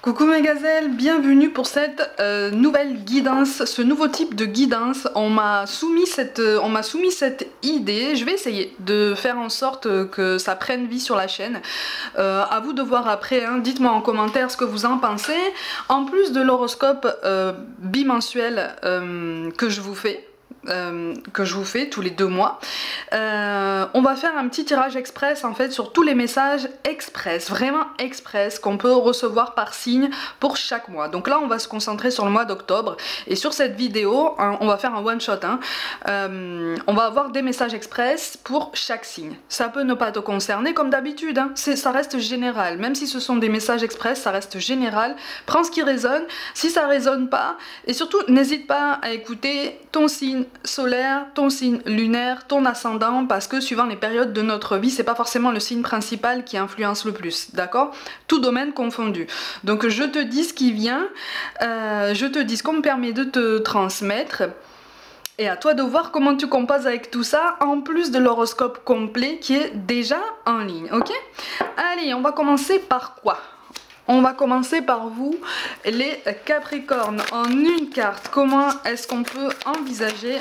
Coucou mes gazelles, bienvenue pour cette nouvelle guidance, ce nouveau type de guidance. On m'a soumis cette idée. Je vais essayer de faire en sorte que ça prenne vie sur la chaîne. À vous de voir après, hein. Dites-moi en commentaire ce que vous en pensez. En plus de l'horoscope bimensuel que je vous fais. Tous les 2 mois. On va faire un petit tirage express en fait sur tous les messages express, vraiment express, qu'on peut recevoir par signe pour chaque mois. Donc là on va se concentrer sur le mois d'octobre et sur cette vidéo hein, on va faire un one shot hein. On va avoir des messages express pour chaque signe. Ça peut ne pas te concerner comme d'habitude hein. Ça reste général, même si ce sont des messages express, ça reste général. Prends ce qui résonne, si ça résonne pas, et surtout n'hésite pas à écouter ton signe solaire, ton signe lunaire, ton ascendant, parce que suivant les périodes de notre vie, c'est pas forcément le signe principal qui influence le plus, d'accord? Tout domaine confondu. Donc je te dis ce qui vient, je te dis ce qu'on me permet de te transmettre, et à toi de voir comment tu composes avec tout ça, en plus de l'horoscope complet qui est déjà en ligne, ok? Allez, on va commencer par quoi? On va commencer par vous, les Capricornes. En une carte, comment est-ce qu'on peut envisager...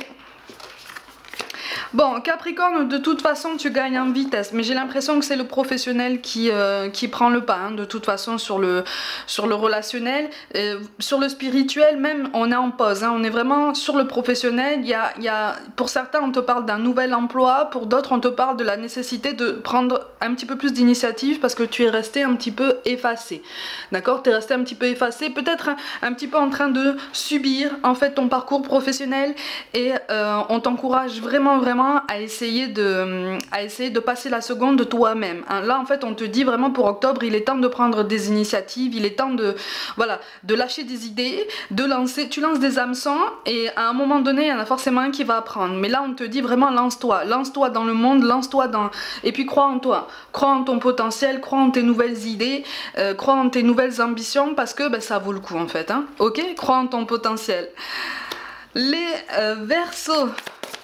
Bon, Capricorne, de toute façon, tu gagnes en vitesse, mais j'ai l'impression que c'est le professionnel qui prend le pas, hein, de toute façon, sur le relationnel. Sur le spirituel, même, on est en pause, hein, on est vraiment sur le professionnel. Pour certains, on te parle d'un nouvel emploi, pour d'autres, on te parle de la nécessité de prendre un petit peu plus d'initiative parce que tu es resté un petit peu effacé. D'accord? Tu es resté un petit peu effacé, peut-être un petit peu en train de subir, en fait, ton parcours professionnel, et on t'encourage vraiment à essayer de passer la seconde de toi-même. Hein. Là, en fait, on te dit vraiment pour octobre, il est temps de prendre des initiatives, il est temps de lâcher des idées, tu lances des hameçons, et à un moment donné, il y en a forcément un qui va apprendre. Mais là, on te dit vraiment lance-toi dans le monde, et puis crois en toi, crois en ton potentiel, crois en tes nouvelles idées, crois en tes nouvelles ambitions, parce que ça vaut le coup en fait. Hein. Ok, crois en ton potentiel. Les Verseaux.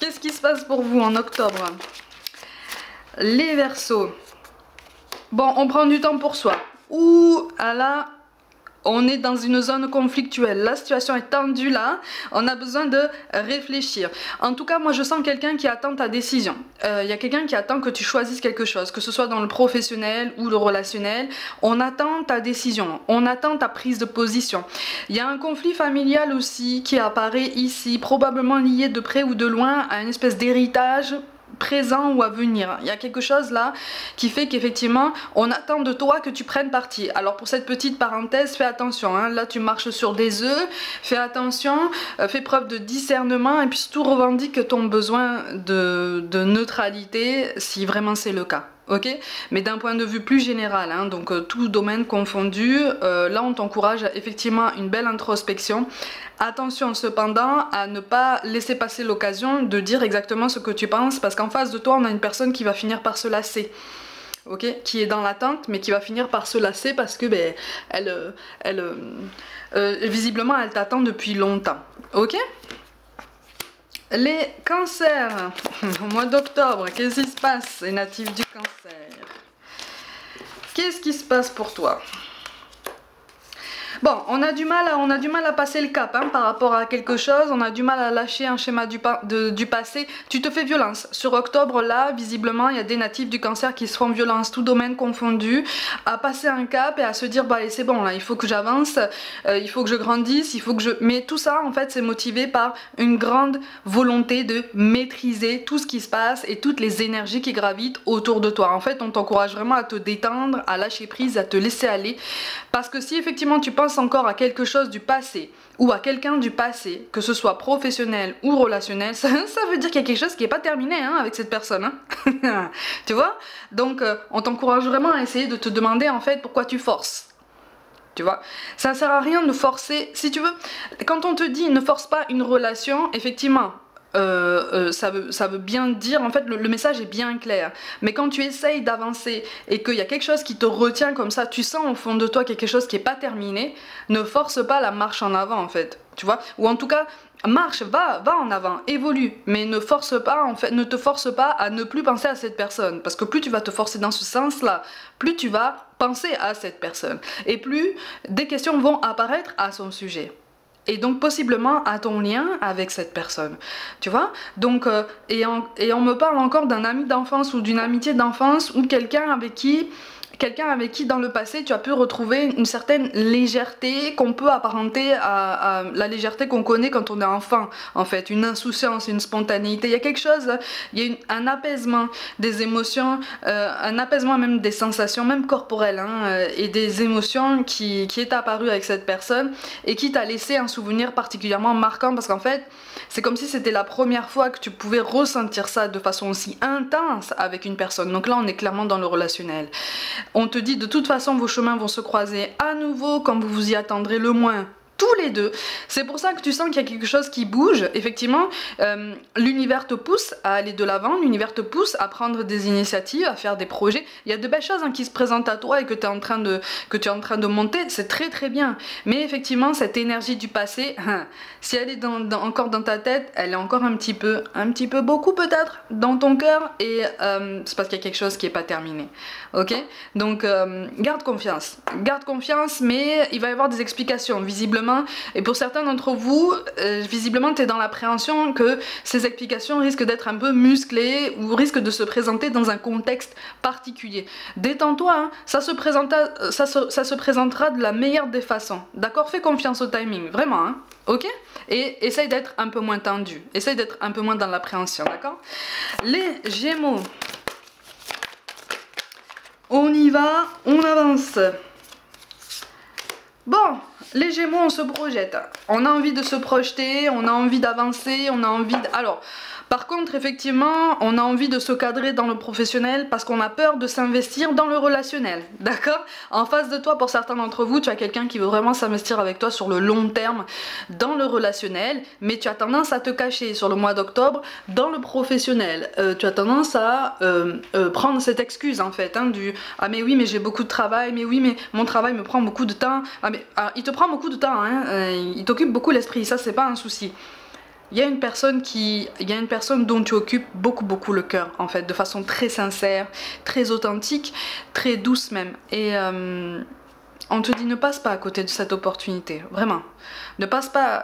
Qu'est-ce qui se passe pour vous en octobre? Les Verseaux. Bon, on prend du temps pour soi. Ouh, là, on est dans une zone conflictuelle. La situation est tendue là. On a besoin de réfléchir. En tout cas, moi, je sens quelqu'un qui attend ta décision. Il y a quelqu'un qui attend que tu choisisses quelque chose, que ce soit dans le professionnel ou le relationnel. On attend ta décision. On attend ta prise de position. Il y a un conflit familial aussi qui apparaît ici, probablement lié de près ou de loin à une espèce d'héritage présent ou à venir. Il y a quelque chose là qui fait qu'effectivement on attend de toi que tu prennes parti. Alors pour cette petite parenthèse, fais attention, hein. Là tu marches sur des œufs, fais attention, fais preuve de discernement, et puis surtout revendique ton besoin de neutralité si vraiment c'est le cas. Ok, mais d'un point de vue plus général, hein, donc tout domaine confondu, là on t'encourage effectivement une belle introspection. Attention cependant à ne pas laisser passer l'occasion de dire exactement ce que tu penses, parce qu'en face de toi on a une personne qui va finir par se lasser. Ok, qui est dans l'attente mais qui va finir par se lasser parce que visiblement elle t'attend depuis longtemps. Ok. Les Cancers, au mois d'octobre, qu'est-ce qui se passe, les natifs du Cancer? Qu'est-ce qui se passe pour toi? Bon, on a du mal à passer le cap hein, par rapport à quelque chose, on a du mal à lâcher un schéma du passé. Tu te fais violence. Sur octobre, là, visiblement, il y a des natifs du Cancer qui se font violence, tout domaine confondu, à passer un cap et à se dire, bah allez, c'est bon, là, il faut que j'avance, il faut que je grandisse, il faut que je... Mais tout ça, en fait, c'est motivé par une grande volonté de maîtriser tout ce qui se passe et toutes les énergies qui gravitent autour de toi. En fait, on t'encourage vraiment à te détendre, à lâcher prise, à te laisser aller. Parce que si effectivement tu penses encore à quelque chose du passé ou à quelqu'un du passé, que ce soit professionnel ou relationnel, ça veut dire qu'il y a quelque chose qui n'est pas terminé hein, avec cette personne. Hein. Tu vois? Donc on t'encourage vraiment à essayer de te demander en fait pourquoi tu forces. Tu vois, ça ne sert à rien de forcer. Si tu veux, quand on te dit ne force pas une relation, effectivement, ça veut bien dire, en fait le message est bien clair, mais quand tu essayes d'avancer et qu'il y a quelque chose qui te retient comme ça, tu sens au fond de toi quelque chose qui est pas terminé, ne force pas la marche en avant en fait, tu vois, ou en tout cas marche, va en avant, évolue, mais ne force pas en fait, ne te force pas à ne plus penser à cette personne, parce que plus tu vas te forcer dans ce sens-là, plus tu vas penser à cette personne, et plus des questions vont apparaître à son sujet. Et donc possiblement à ton lien avec cette personne, tu vois. Donc, et on me parle encore d'un ami d'enfance ou d'une amitié d'enfance ou quelqu'un avec qui dans le passé tu as pu retrouver une certaine légèreté qu'on peut apparenter à la légèreté qu'on connaît quand on est enfant, en fait, une insouciance, une spontanéité, il y a quelque chose, il y a un apaisement des émotions, un apaisement même des sensations, même corporelles, hein, et des émotions qui est apparu avec cette personne et qui t'a laissé un souvenir particulièrement marquant, parce qu'en fait c'est comme si c'était la première fois que tu pouvais ressentir ça de façon aussi intense avec une personne. Donc là on est clairement dans le relationnel. On te dit de toute façon vos chemins vont se croiser à nouveau quand vous vous y attendrez le moins. Tous les deux. C'est pour ça que tu sens qu'il y a quelque chose qui bouge. Effectivement, l'univers te pousse à aller de l'avant, l'univers te pousse à prendre des initiatives, à faire des projets. Il y a de belles choses qui se présentent à toi et que tu es en train de monter. C'est très très bien. Mais effectivement, cette énergie du passé, si elle est encore dans ta tête, elle est encore un petit peu beaucoup peut-être, dans ton cœur. Et c'est parce qu'il y a quelque chose qui n'est pas terminé. Ok? Donc, garde confiance. Garde confiance, mais il va y avoir des explications, visiblement. Et pour certains d'entre vous, visiblement tu es dans l'appréhension que ces explications risquent d'être un peu musclées ou risquent de se présenter dans un contexte particulier. Détends-toi, hein, ça se présentera de la meilleure des façons. D'accord? Fais confiance au timing, vraiment, hein, ok? Et essaye d'être un peu moins tendu, essaye d'être un peu moins dans l'appréhension, d'accord? Les Gémeaux, on y va, on avance. Bon, les Gémeaux, on se projette, on a envie de se projeter, on a envie d'avancer, on a envie de... Alors, par contre, effectivement, on a envie de se cadrer dans le professionnel parce qu'on a peur de s'investir dans le relationnel, d'accord? En face de toi, pour certains d'entre vous, tu as quelqu'un qui veut vraiment s'investir avec toi sur le long terme dans le relationnel, mais tu as tendance à te cacher sur le mois d'octobre dans le professionnel. Tu as tendance à prendre cette excuse, en fait, hein, du « Ah mais oui, mais j'ai beaucoup de travail, mais oui, mais mon travail me prend beaucoup de temps. » Ah mais il te prend beaucoup de temps, hein, il t'occupe beaucoup l'esprit, ça c'est pas un souci. Il y a une personne dont tu occupes beaucoup le cœur, en fait, de façon très sincère, très authentique, très douce même. Et on te dit ne passe pas à côté de cette opportunité, vraiment. Ne passe pas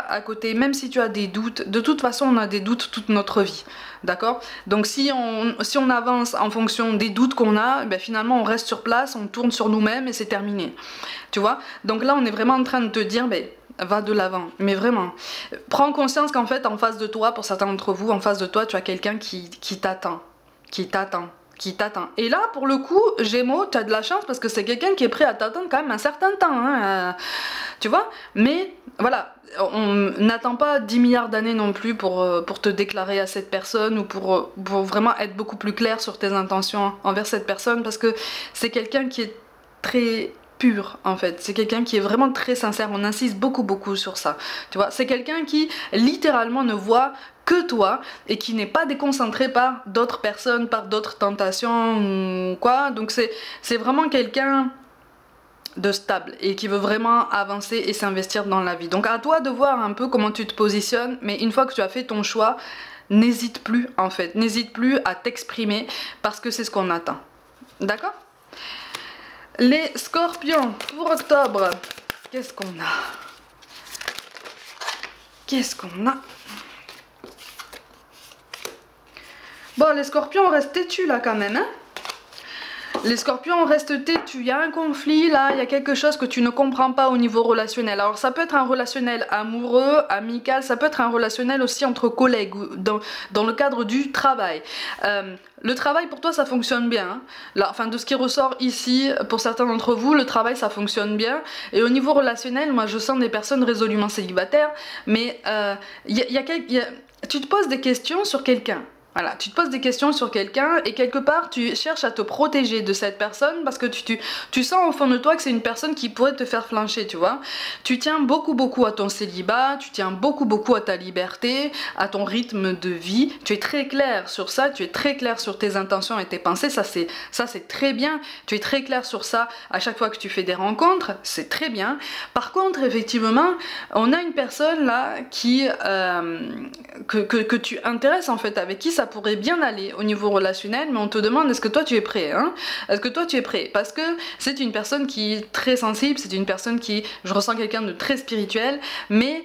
à côté, même si tu as des doutes. De toute façon, on a des doutes toute notre vie, d'accord? Donc si on avance en fonction des doutes qu'on a, ben finalement on reste sur place, on tourne sur nous-mêmes et c'est terminé. Tu vois? Donc là, on est vraiment en train de te dire, ben, va de l'avant, mais vraiment. Prends conscience qu'en fait, en face de toi, pour certains d'entre vous, en face de toi, tu as quelqu'un qui t'attend. Et là, pour le coup, Gémeaux, tu as de la chance parce que c'est quelqu'un qui est prêt à t'attendre quand même un certain temps, hein, tu vois. Mais voilà, on n'attend pas 10 milliards d'années non plus pour te déclarer à cette personne ou pour vraiment être beaucoup plus clair sur tes intentions envers cette personne, parce que c'est quelqu'un qui est très pur, en fait, c'est quelqu'un qui est vraiment très sincère, on insiste beaucoup sur ça, tu vois, c'est quelqu'un qui littéralement ne voit que toi et qui n'est pas déconcentré par d'autres personnes, par d'autres tentations ou quoi. Donc c'est vraiment quelqu'un de stable et qui veut vraiment avancer et s'investir dans la vie. Donc à toi de voir un peu comment tu te positionnes, mais une fois que tu as fait ton choix, n'hésite plus, en fait, n'hésite plus à t'exprimer parce que c'est ce qu'on attend, d'accord? Les Scorpions, pour octobre, qu'est-ce qu'on a? Bon, les Scorpions, restent têtus là quand même, hein? Les Scorpions restent têtus, il y a un conflit là, il y a quelque chose que tu ne comprends pas au niveau relationnel. Alors ça peut être un relationnel amoureux, amical, ça peut être un relationnel aussi entre collègues, dans le cadre du travail. Le travail pour toi ça fonctionne bien, hein. Là, enfin de ce qui ressort ici, pour certains d'entre vous, le travail ça fonctionne bien. Et au niveau relationnel, moi je sens des personnes résolument célibataires, mais tu te poses des questions sur quelqu'un. Voilà, tu te poses des questions sur quelqu'un et quelque part tu cherches à te protéger de cette personne parce que tu sens au fond de toi que c'est une personne qui pourrait te faire flancher, tu vois. Tu tiens beaucoup à ton célibat, tu tiens beaucoup à ta liberté, à ton rythme de vie. Tu es très clair sur ça, tu es très clair sur tes intentions et tes pensées, ça c'est très bien. Tu es très clair sur ça à chaque fois que tu fais des rencontres, c'est très bien. Par contre, effectivement, on a une personne là qui que tu intéresses en fait, avec qui ça pourrait bien aller au niveau relationnel, mais on te demande est-ce que toi tu es prêt, hein? Est-ce que toi tu es prêt? Parce que c'est une personne qui est très sensible, c'est une personne qui, je ressens quelqu'un de très spirituel, mais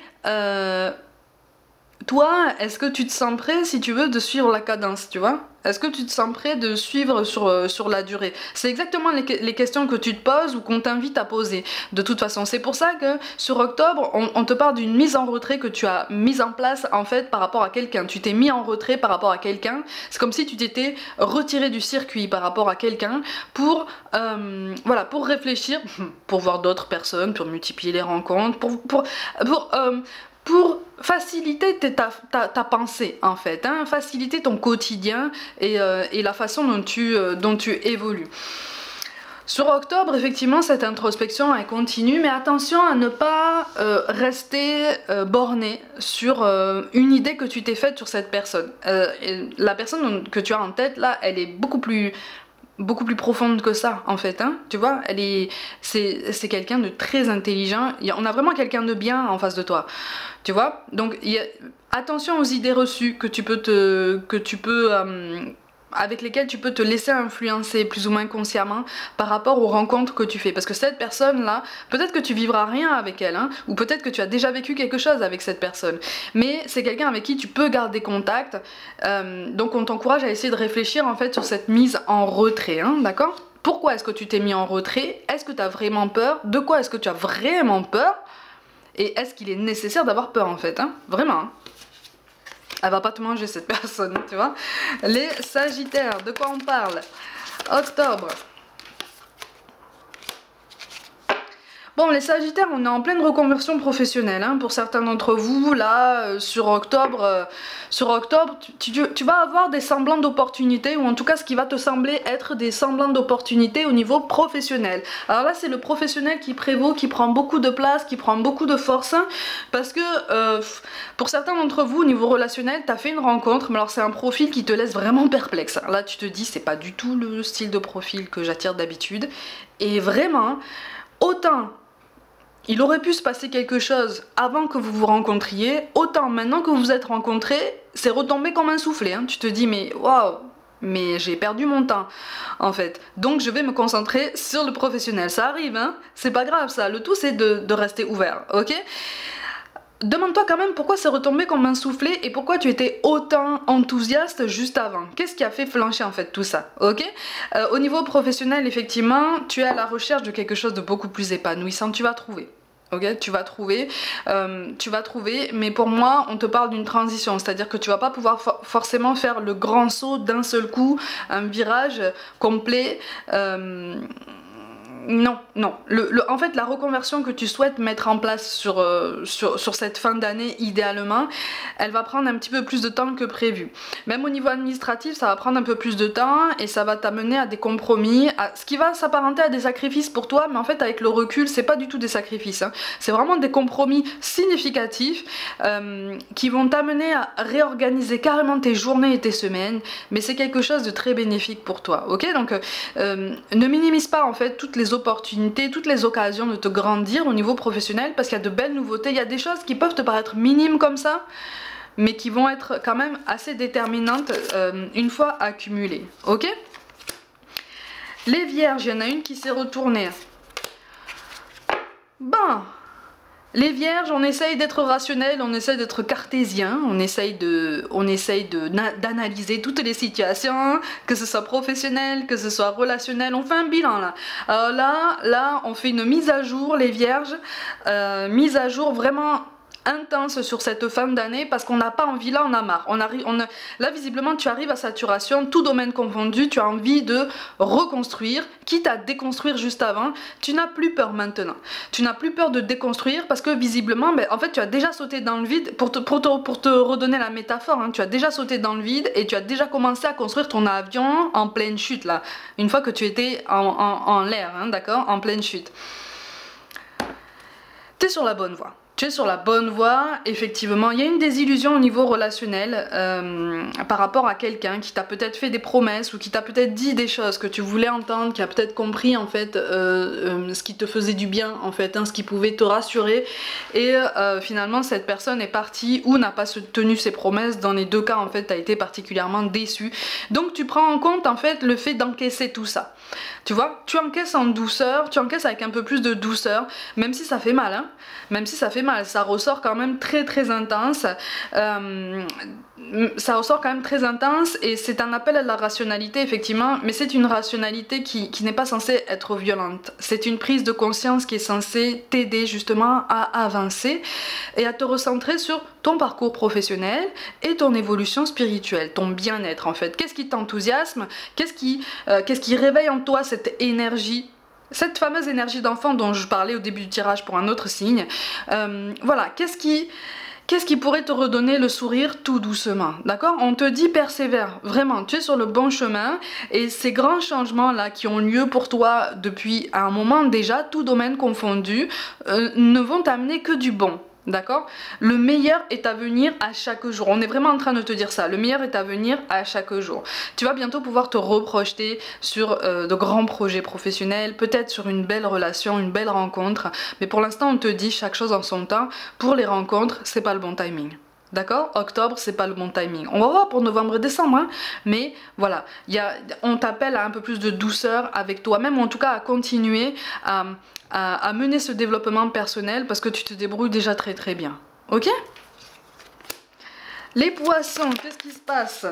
toi, est-ce que tu te sens prêt, si tu veux, de suivre la cadence, tu vois? Est-ce que tu te sens prêt de suivre sur la durée? C'est exactement les questions que tu te poses ou qu'on t'invite à poser, de toute façon. C'est pour ça que sur octobre, on te parle d'une mise en retrait que tu as mise en place, en fait, par rapport à quelqu'un. Tu t'es mis en retrait par rapport à quelqu'un. C'est comme si tu t'étais retiré du circuit par rapport à quelqu'un pour, voilà, pour réfléchir, pour voir d'autres personnes, pour multiplier les rencontres, pour faciliter ta pensée en fait, hein, faciliter ton quotidien et la façon dont tu évolues. Sur octobre, effectivement, cette introspection elle continue, mais attention à ne pas rester borné sur une idée que tu t'es faite sur cette personne. La personne que tu as en tête là, elle est beaucoup plus profonde que ça en fait, hein, tu vois, c'est quelqu'un de très intelligent, on a vraiment quelqu'un de bien en face de toi, tu vois, donc attention aux idées reçues avec lesquelles tu peux te laisser influencer plus ou moins consciemment par rapport aux rencontres que tu fais, parce que cette personne là, peut-être que tu vivras rien avec elle, hein, ou peut-être que tu as déjà vécu quelque chose avec cette personne, mais c'est quelqu'un avec qui tu peux garder contact, donc on t'encourage à essayer de réfléchir en fait sur cette mise en retrait, hein, d'accord? Pourquoi est-ce que tu t'es mis en retrait? Est-ce que tu as vraiment peur? De quoi est-ce que tu as vraiment peur? Et est-ce qu'il est nécessaire d'avoir peur en fait, hein? Vraiment, hein. Elle va pas te manger cette personne, tu vois. Les Sagittaires, de quoi on parle? Octobre. Bon, les Sagittaires, on est en pleine reconversion professionnelle, hein, pour certains d'entre vous, là, sur octobre, tu vas avoir des semblants d'opportunités, ou en tout cas ce qui va te sembler être des semblants d'opportunités au niveau professionnel. Alors là, c'est le professionnel qui prévaut, qui prend beaucoup de place, qui prend beaucoup de force, hein, parce que pour certains d'entre vous, au niveau relationnel, tu as fait une rencontre, mais alors c'est un profil qui te laisse vraiment perplexe. Là, tu te dis, c'est pas du tout le style de profil que j'attire d'habitude, et vraiment, autant il aurait pu se passer quelque chose avant que vous vous rencontriez, autant maintenant que vous vous êtes rencontrés, c'est retombé comme un soufflet, hein. Tu te dis mais waouh, mais j'ai perdu mon temps en fait, donc je vais me concentrer sur le professionnel. Ça arrive, hein, c'est pas grave ça, le tout c'est de rester ouvert, ok? Demande-toi quand même pourquoi c'est retombé comme un soufflet et pourquoi tu étais autant enthousiaste juste avant. Qu'est-ce qui a fait flancher en fait tout ça, ok? Au niveau professionnel, effectivement, tu es à la recherche de quelque chose de beaucoup plus épanouissant, tu vas trouver. Ok, tu vas trouver, mais pour moi, on te parle d'une transition, c'est-à-dire que tu vas pas pouvoir forcément faire le grand saut d'un seul coup, un virage complet. Non. En fait, la reconversion que tu souhaites mettre en place sur cette fin d'année, idéalement, elle va prendre un petit peu plus de temps que prévu. Même au niveau administratif, ça va prendre un peu plus de temps et ça va t'amener à des compromis, ce qui va s'apparenter à des sacrifices pour toi, mais en fait, avec le recul, c'est pas du tout des sacrifices, hein. C'est vraiment des compromis significatifs qui vont t'amener à réorganiser carrément tes journées et tes semaines, mais c'est quelque chose de très bénéfique pour toi, ok? Donc, ne minimise pas en fait toutes les opportunités, toutes les occasions de te grandir au niveau professionnel, parce qu'il y a de belles nouveautés, il y a des choses qui peuvent te paraître minimes comme ça, mais qui vont être quand même assez déterminantes une fois accumulées, ok? Les Vierges, il y en a une qui s'est retournée. Bon, les Vierges, on essaye d'être rationnel, on essaye d'être cartésien, on essaye d'analyser toutes les situations, que ce soit professionnel, que ce soit relationnel, on fait un bilan là. Alors là, on fait une mise à jour, les Vierges, mise à jour vraiment intense sur cette fin d'année parce qu'on n'a pas envie, là on a marre, là visiblement tu arrives à saturation, tout domaine confondu, tu as envie de reconstruire, quitte à déconstruire juste avant, tu n'as plus peur maintenant, tu n'as plus peur de déconstruire parce que visiblement, en fait tu as déjà sauté dans le vide, pour te redonner la métaphore, hein, tu as déjà sauté dans le vide et tu as déjà commencé à construire ton avion en pleine chute là, une fois que tu étais en l'air, hein, d'accord, en pleine chute. Tu es sur la bonne voie. Tu es sur la bonne voie, effectivement. Il y a une désillusion au niveau relationnel par rapport à quelqu'un qui t'a peut-être fait des promesses ou qui t'a peut-être dit des choses que tu voulais entendre, qui a peut-être compris en fait ce qui te faisait du bien en fait, hein, ce qui pouvait te rassurer. Et finalement cette personne est partie ou n'a pas tenu ses promesses. Dans les deux cas en fait, tu as été particulièrement déçu. Donc tu prends en compte en fait le fait d'encaisser tout ça. Tu vois, tu encaisses en douceur, tu encaisses avec un peu plus de douceur, même si ça fait mal, hein, même si ça fait mal, ça ressort quand même très intense, ça ressort quand même très intense et c'est un appel à la rationalité effectivement, mais c'est une rationalité qui n'est pas censée être violente, c'est une prise de conscience qui est censée t'aider justement à avancer et à te recentrer sur ton parcours professionnel et ton évolution spirituelle, ton bien-être en fait. Qu'est-ce qui t'enthousiasme? Qu'est-ce qui réveille en toi cette énergie? Cette fameuse énergie d'enfant dont je parlais au début du tirage pour un autre signe, voilà, qu'est-ce qui pourrait te redonner le sourire tout doucement, d'accord? On te dit persévère, vraiment, tu es sur le bon chemin et ces grands changements là qui ont lieu pour toi depuis un moment déjà, tout domaine confondu, ne vont t'amener que du bon. D'accord? Le meilleur est à venir à chaque jour. On est vraiment en train de te dire ça. Le meilleur est à venir à chaque jour. Tu vas bientôt pouvoir te reprojeter sur de grands projets professionnels, peut-être sur une belle relation, une belle rencontre. Mais pour l'instant, on te dit chaque chose en son temps. Pour les rencontres, c'est pas le bon timing. D'accord? Octobre, c'est pas le bon timing. On va voir pour novembre et décembre, hein, mais voilà, on t'appelle à un peu plus de douceur avec toi-même, ou en tout cas à continuer à mener ce développement personnel parce que tu te débrouilles déjà très bien. Ok? Les poissons, qu'est-ce qui se passe?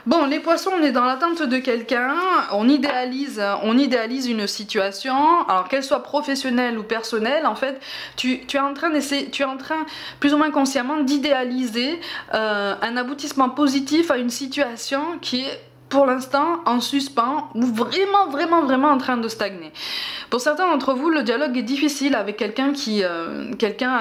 Bon, les poissons, on est dans l'attente de quelqu'un, on idéalise une situation, alors qu'elle soit professionnelle ou personnelle, en fait, tu es en train plus ou moins consciemment d'idéaliser un aboutissement positif à une situation qui est pour l'instant en suspens ou vraiment en train de stagner. Pour certains d'entre vous, le dialogue est difficile avec quelqu'un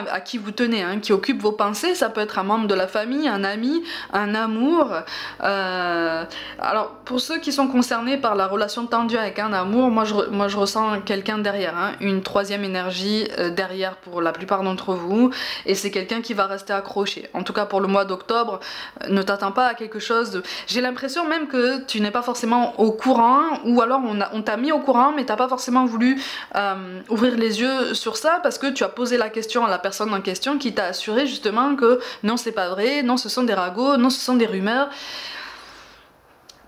à qui vous tenez, hein, qui occupe vos pensées. Ça peut être un membre de la famille, un ami, un amour. Alors pour ceux qui sont concernés par la relation tendue avec un amour, moi je ressens quelqu'un derrière, hein, une troisième énergie derrière pour la plupart d'entre vous, et c'est quelqu'un qui va rester accroché. En tout cas pour le mois d'octobre, ne t'attends pas à quelque chose de... J'ai l'impression même que tu n'es pas forcément au courant, ou alors on t'a mis au courant mais t'as pas forcément voulu ouvrir les yeux sur ça parce que tu as posé la question à la personne en question qui t'a assuré justement que non c'est pas vrai, non ce sont des ragots, non ce sont des rumeurs.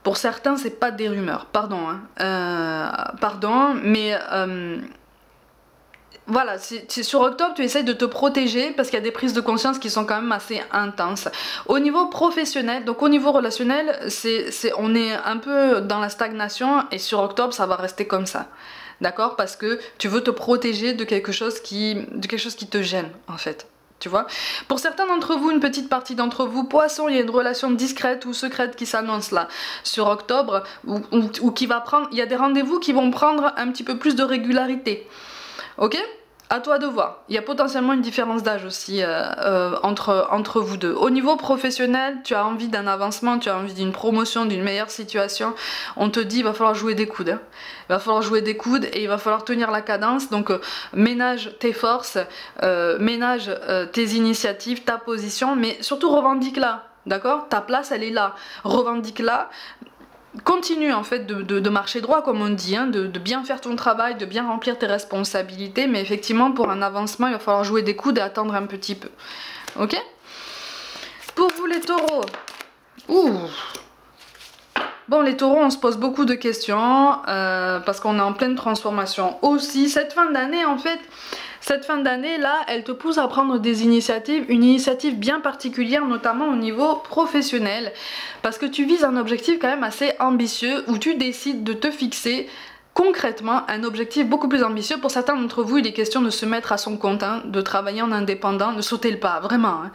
Pour certains c'est pas des rumeurs, pardon, hein. Pardon, mais voilà, sur octobre tu essayes de te protéger parce qu'il y a des prises de conscience qui sont quand même assez intenses. Au niveau professionnel, donc au niveau relationnel, on est un peu dans la stagnation et sur octobre ça va rester comme ça. D'accord? Parce que tu veux te protéger de quelque chose qui te gêne en fait. Tu vois? Pour certains d'entre vous, une petite partie d'entre vous, poisson, il y a une relation discrète ou secrète qui s'annonce là sur octobre ou qui va prendre, il y a des rendez-vous qui vont prendre un petit peu plus de régularité. Ok? À toi de voir. Il y a potentiellement une différence d'âge aussi entre vous deux. Au niveau professionnel, tu as envie d'un avancement, tu as envie d'une promotion, d'une meilleure situation. On te dit il va falloir jouer des coudes. Hein. Il va falloir jouer des coudes et il va falloir tenir la cadence. Donc ménage tes forces, ménage tes initiatives, ta position, mais surtout revendique-la. D'accord? Ta place, elle est là. Revendique-la. Continue en fait de marcher droit comme on dit, hein, de bien faire ton travail, de bien remplir tes responsabilités, mais effectivement pour un avancement il va falloir jouer des coudes et attendre un petit peu. Ok? Pour vous les taureaux, ouh. Bon les taureaux on se pose beaucoup de questions parce qu'on est en pleine transformation aussi. Cette fin d'année en fait, cette fin d'année là, elle te pousse à prendre des initiatives, une initiative bien particulière notamment au niveau professionnel parce que tu vises un objectif quand même assez ambitieux où tu décides de te fixer concrètement un objectif beaucoup plus ambitieux. Pour certains d'entre vous, il est question de se mettre à son compte, hein, de travailler en indépendant, de sauter le pas, vraiment, hein,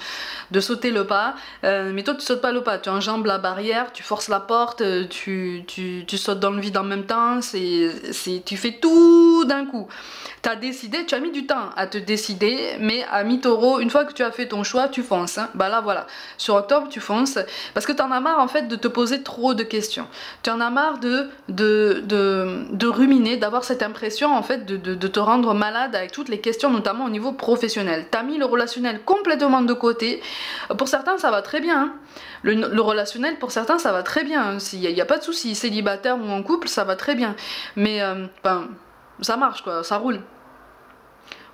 de sauter le pas. Mais toi, tu sautes pas le pas, tu enjambes la barrière, tu forces la porte, tu sautes dans le vide en même temps, tu fais tout d'un coup. Tu as décidé, tu as mis du temps à te décider, mais à mi-taureau, une fois que tu as fait ton choix, tu fonces. Hein. Bah là, voilà, sur octobre, tu fonces, parce que tu en as marre, en fait, de te poser trop de questions. Tu en as marre de ruminer, d'avoir cette impression, en fait, de te rendre malade avec toutes les questions, notamment au niveau professionnel. Tu as mis le relationnel complètement de côté. Pour certains, ça va très bien. Hein. Le relationnel, pour certains, ça va très bien. Il n'y a pas de souci, célibataire ou en couple, ça va très bien. Mais, ça marche, quoi, ça roule.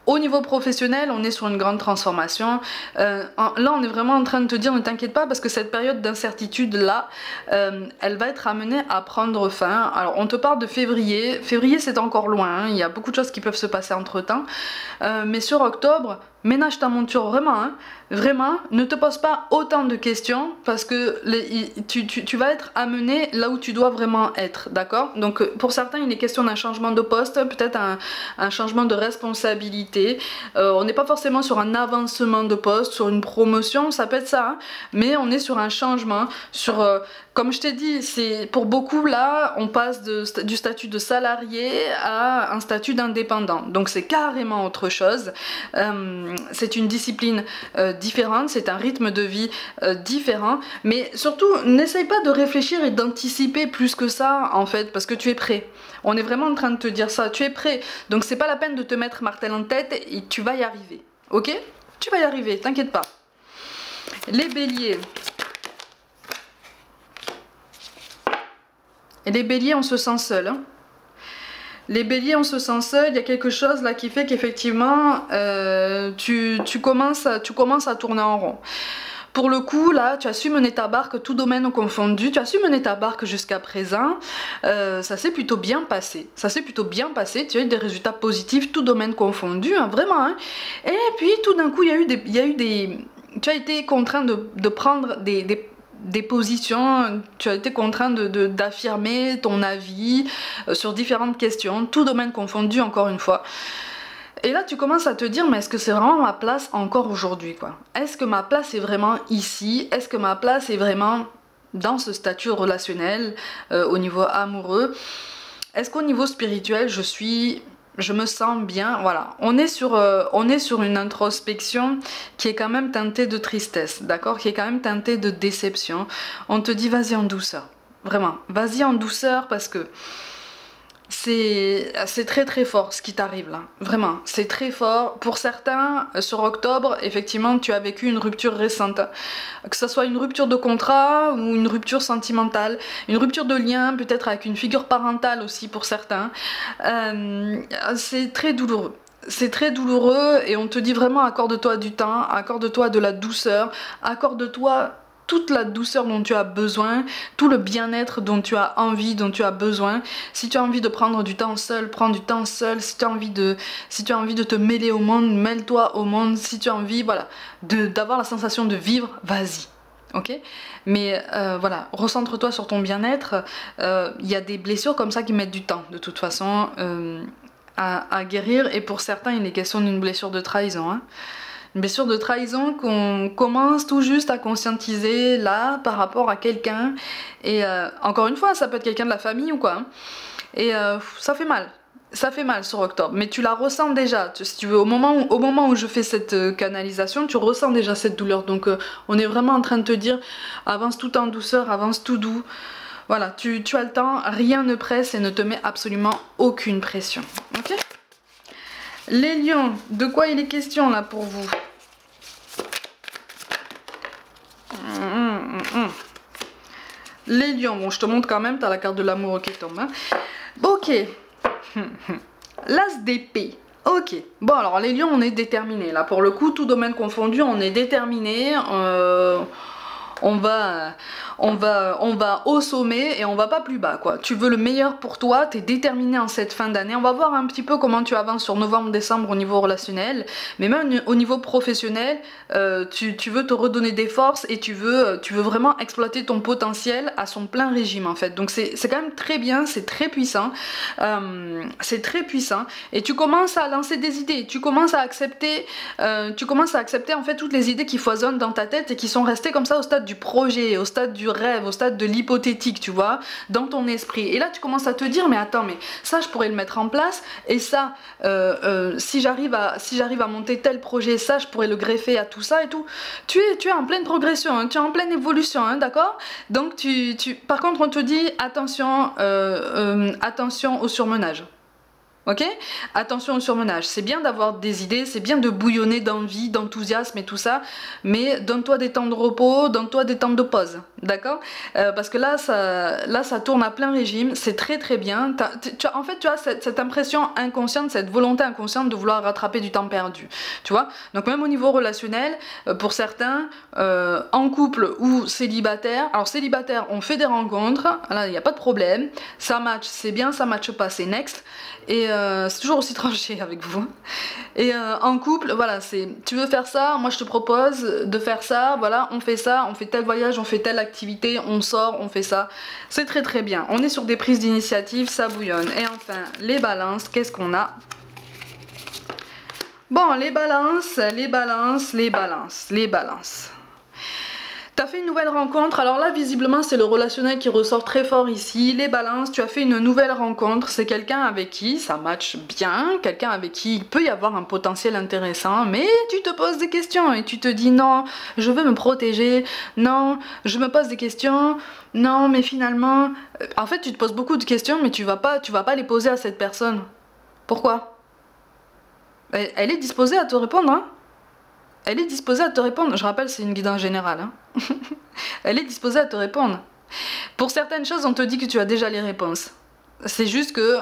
Au niveau professionnel, on est sur une grande transformation. Là, on est vraiment en train de te dire, ne t'inquiète pas, parce que cette période d'incertitude-là, elle va être amenée à prendre fin. Alors, on te parle de février. Février, c'est encore loin. Hein. Il y a beaucoup de choses qui peuvent se passer entre-temps. Mais sur octobre, ménage ta monture vraiment. Hein. Vraiment, ne te pose pas autant de questions, parce que tu vas être amené là où tu dois vraiment être, d'accord? Donc, pour certains, il est question d'un changement de poste, peut-être un changement de responsabilité. On n'est pas forcément sur un avancement de poste, sur une promotion, ça peut être ça, hein, mais on est sur un changement, sur... comme je t'ai dit, c'est pour beaucoup là, on passe du statut de salarié à un statut d'indépendant. Donc c'est carrément autre chose. C'est une discipline différente, c'est un rythme de vie différent. Mais surtout, n'essaye pas de réfléchir et d'anticiper plus que ça en fait, parce que tu es prêt. On est vraiment en train de te dire ça, tu es prêt. Donc c'est pas la peine de te mettre martel en tête et tu vas y arriver. Ok? Tu vas y arriver, t'inquiète pas. Les béliers. Et les béliers, on se sent seul. Hein. Les béliers, on se sent seul. Il y a quelque chose là qui fait qu'effectivement, tu commences à tourner en rond. Pour le coup, là, tu as su mener ta barque, tout domaine confondu. Tu as su mener ta barque jusqu'à présent. Ça s'est plutôt bien passé. Ça s'est plutôt bien passé. Tu as eu des résultats positifs, tout domaine confondu, hein, vraiment. Hein. Et puis, tout d'un coup, il y a eu des... Tu as été contraint de prendre des positions, tu as été contraint d'affirmer ton avis sur différentes questions, tout domaine confondu encore une fois. Et là tu commences à te dire, mais est-ce que c'est vraiment ma place encore aujourd'hui, quoi? Est-ce que ma place est vraiment ici? Est-ce que ma place est vraiment dans ce statut relationnel au niveau amoureux? Est-ce qu'au niveau spirituel je me sens bien, voilà. On est sur une introspection qui est quand même teintée de tristesse, d'accord? Qui est quand même teintée de déception. On te dit vas-y en douceur, vraiment, vas-y en douceur parce que c'est très très fort ce qui t'arrive là, vraiment, c'est très fort. Pour certains, sur octobre, effectivement, tu as vécu une rupture récente, que ce soit une rupture de contrat ou une rupture sentimentale, une rupture de lien, peut-être avec une figure parentale aussi pour certains. C'est très douloureux. C'est très douloureux et on te dit vraiment accorde-toi du temps, accorde-toi de la douceur, accorde-toi toute la douceur dont tu as besoin, tout le bien-être dont tu as envie, dont tu as besoin. Si tu as envie de prendre du temps seul, prends du temps seul. Si tu as envie de te mêler au monde, mêle-toi au monde. Si tu as envie, voilà, d'avoir la sensation de vivre, vas-y. Ok? Mais voilà, recentre-toi sur ton bien-être. Il y a des blessures comme ça qui mettent du temps, de toute façon, à guérir. Et pour certains, il est question d'une blessure de trahison. Hein. Une blessure de trahison qu'on commence tout juste à conscientiser là par rapport à quelqu'un. Et encore une fois, ça peut être quelqu'un de la famille ou quoi. Hein. Et ça fait mal. Ça fait mal sur octobre. Mais tu la ressens déjà. Si tu veux, au moment où je fais cette canalisation, tu ressens déjà cette douleur. Donc on est vraiment en train de te dire, avance tout en douceur, avance tout doux. Voilà, tu as le temps, rien ne presse et ne te met absolument aucune pression. Ok ? Les lions, de quoi il est question là pour vous? Les lions, bon je te montre quand même, t'as la carte de l'amour qui tombe. Hein. Ok. L'as d'épée. Ok. Bon alors les lions on est déterminés. Là pour le coup, tout domaine confondu, on est déterminés. on va au sommet et on va pas plus bas quoi. Tu veux le meilleur pour toi, tu es déterminé en cette fin d'année. On va voir un petit peu comment tu avances sur novembre-décembre au niveau relationnel, mais même au niveau professionnel, tu veux te redonner des forces et tu veux vraiment exploiter ton potentiel à son plein régime en fait. Donc c'est quand même très bien, c'est très puissant, et tu commences à lancer des idées, tu commences à accepter en fait toutes les idées qui foisonnent dans ta tête et qui sont restées comme ça au stade du projet, au stade du rêve, au stade de l'hypothétique, tu vois, dans ton esprit. Et là tu commences à te dire mais attends, mais ça je pourrais le mettre en place, et ça si j'arrive à monter tel projet, ça je pourrais le greffer à tout ça et tout. Tu es en pleine progression, hein, tu es en pleine évolution, hein, d'accord. Donc par contre on te dit attention, attention au surmenage. Ok? Attention au surmenage, c'est bien d'avoir des idées, c'est bien de bouillonner d'envie, d'enthousiasme et tout ça, mais donne-toi des temps de repos, donne-toi des temps de pause, d'accord? Parce que là ça tourne à plein régime, c'est très très bien. En fait tu as cette impression inconsciente, cette volonté inconsciente de vouloir rattraper du temps perdu, tu vois? Donc même au niveau relationnel, pour certains, en couple ou célibataire, alors célibataire on fait des rencontres, là il n'y a pas de problème, ça match, c'est bien, ça match pas, c'est next. Et c'est toujours aussi tranché avec vous. Et en couple, voilà, tu veux faire ça, moi je te propose de faire ça, voilà, on fait tel voyage, on fait telle activité, on sort, on fait ça. C'est très très bien. On est sur des prises d'initiative, ça bouillonne. Et enfin, les balances, qu'est-ce qu'on a? Bon, les balances. T'as fait une nouvelle rencontre, alors là visiblement c'est le relationnel qui ressort très fort ici. Les balances, tu as fait une nouvelle rencontre, c'est quelqu'un avec qui ça match bien, quelqu'un avec qui il peut y avoir un potentiel intéressant, mais tu te poses des questions et tu te dis non, je veux me protéger, non, je me pose des questions, non mais finalement... En fait tu te poses beaucoup de questions mais tu vas pas les poser à cette personne. Pourquoi? Elle est disposée à te répondre, hein? Elle est disposée à te répondre. Je rappelle, c'est une guidance générale. Hein. Elle est disposée à te répondre. Pour certaines choses, on te dit que tu as déjà les réponses. C'est juste que,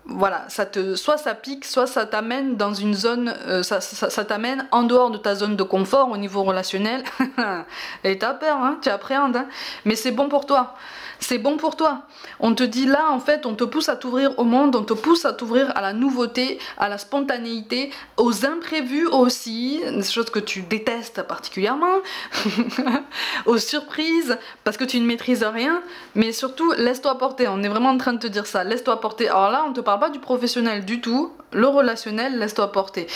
voilà, soit ça pique, soit ça t'amène dans une zone, ça t'amène en dehors de ta zone de confort au niveau relationnel. Et t'as peur, hein, tu appréhendes. Hein. Mais c'est bon pour toi. C'est bon pour toi. On te dit là, en fait, on te pousse à t'ouvrir au monde, on te pousse à t'ouvrir à la nouveauté, à la spontanéité, aux imprévus aussi, des choses que tu détestes particulièrement, aux surprises, parce que tu ne maîtrises rien, mais surtout, laisse-toi porter. On est vraiment en train de te dire ça, laisse-toi porter. Alors là, on ne te parle pas du professionnel du tout, le relationnel, laisse-toi porter.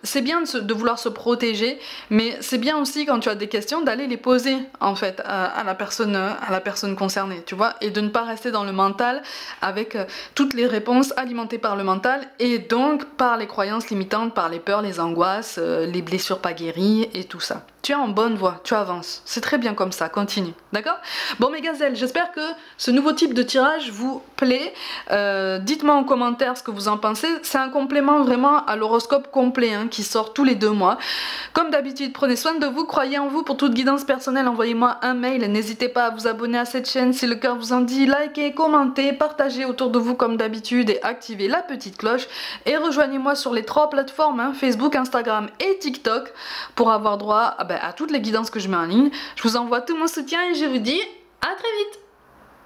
C'est bien de vouloir se protéger, mais c'est bien aussi quand tu as des questions d'aller les poser, en fait, à la personne concernée. Tu vois, et de ne pas rester dans le mental avec toutes les réponses alimentées par le mental et donc par les croyances limitantes, par les peurs, les angoisses, les blessures pas guéries et tout ça. Tu es en bonne voie, tu avances. C'est très bien comme ça, continue. D'accord? Bon mes gazelles, j'espère que ce nouveau type de tirage vous plaît. Dites-moi en commentaire ce que vous en pensez. C'est un complément vraiment à l'horoscope complet hein, qui sort tous les 2 mois. Comme d'habitude, prenez soin de vous, croyez en vous. Pour toute guidance personnelle, envoyez-moi un mail. N'hésitez pas à vous abonner à cette chaîne si le cœur vous en dit. Likez, commentez, partagez autour de vous comme d'habitude et activez la petite cloche. Et rejoignez-moi sur les 3 plateformes, hein, Facebook, Instagram et TikTok pour avoir droit à toutes les guidances que je mets en ligne. Je vous envoie tout mon soutien et je vous dis à très vite.